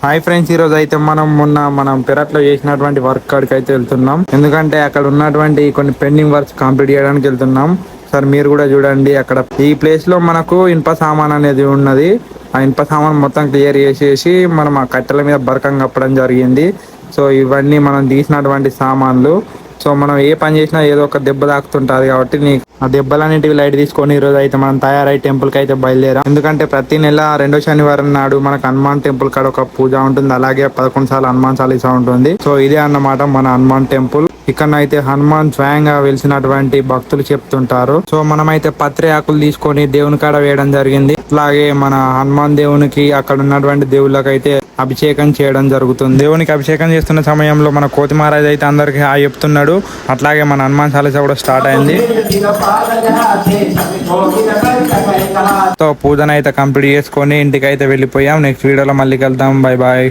Hi friends, ఈ రోజు అయితే మనం పెరట్లో చేసినటువంటి వర్క్ కాడికి అయితే వెళ్తున్నాం. ఎందుకంటే అక్కడ ఉన్నటువంటి కొన్ని పెండింగ్ వర్క్స్ కంప్లీట్ చేయడానికి వెళ్తున్నాం. సార్ మీరు కూడా చూడండి, అక్కడ ఈ ప్లేస్ లో మనకు ఇనుప సామాన్ అనేది ఉన్నది. ఆ ఇనుప సామాన్ మొత్తం క్లియర్ చేసేసి మనం ఆ కట్టెల మీద బరకం కప్పడం జరిగింది. సో ఇవన్నీ మనం తీసినటువంటి సామాన్లు. సో మనం ఏ పని చేసినా ఏదో ఒక దెబ్బ తాకుతుంటది కాబట్టి ఆ దెబ్బలన్నింటివి లైట్ తీసుకొని ఈ రోజు అయితే మనం తయారై టెంపుల్ కి అయితే బయలుదేరాం. ఎందుకంటే ప్రతి నెల రెండో శనివారం నాడు మనకు హనుమాన్ టెంపుల్ కాడ ఒక పూజ ఉంటుంది. అలాగే 11 సార్లు హనుమాన్ చాలీసా ఉంటుంది. సో ఇదే అన్నమాట మన హనుమాన్ టెంపుల్. ఇక్కడ అయితే హనుమాన్ స్వయంగా వెలిసినటువంటి భక్తులు చెప్తుంటారు. సో మనమైతే పత్రి ఆకులు తీసుకొని దేవుని కాడ వేయడం జరిగింది. అలాగే మన హనుమాన్ దేవునికి అక్కడ ఉన్నటువంటి దేవుళ్ళకైతే అభిషేకం చేయడం జరుగుతుంది. దేవునికి అభిషేకం చేస్తున్న సమయంలో మన కోతి మహారాజ్ అయితే అందరికి హాయ్ చెప్తున్నాడు. అట్లాగే మన హనుమాన్ చాలీసా కూడా స్టార్ట్ అయింది. సో పూజన అయితే కంప్లీట్ చేసుకొని ఇంటికి అయితే వెళ్ళిపోయాం. నెక్స్ట్ వీడియోలో మళ్ళీ కలుద్దాం. Bye bye.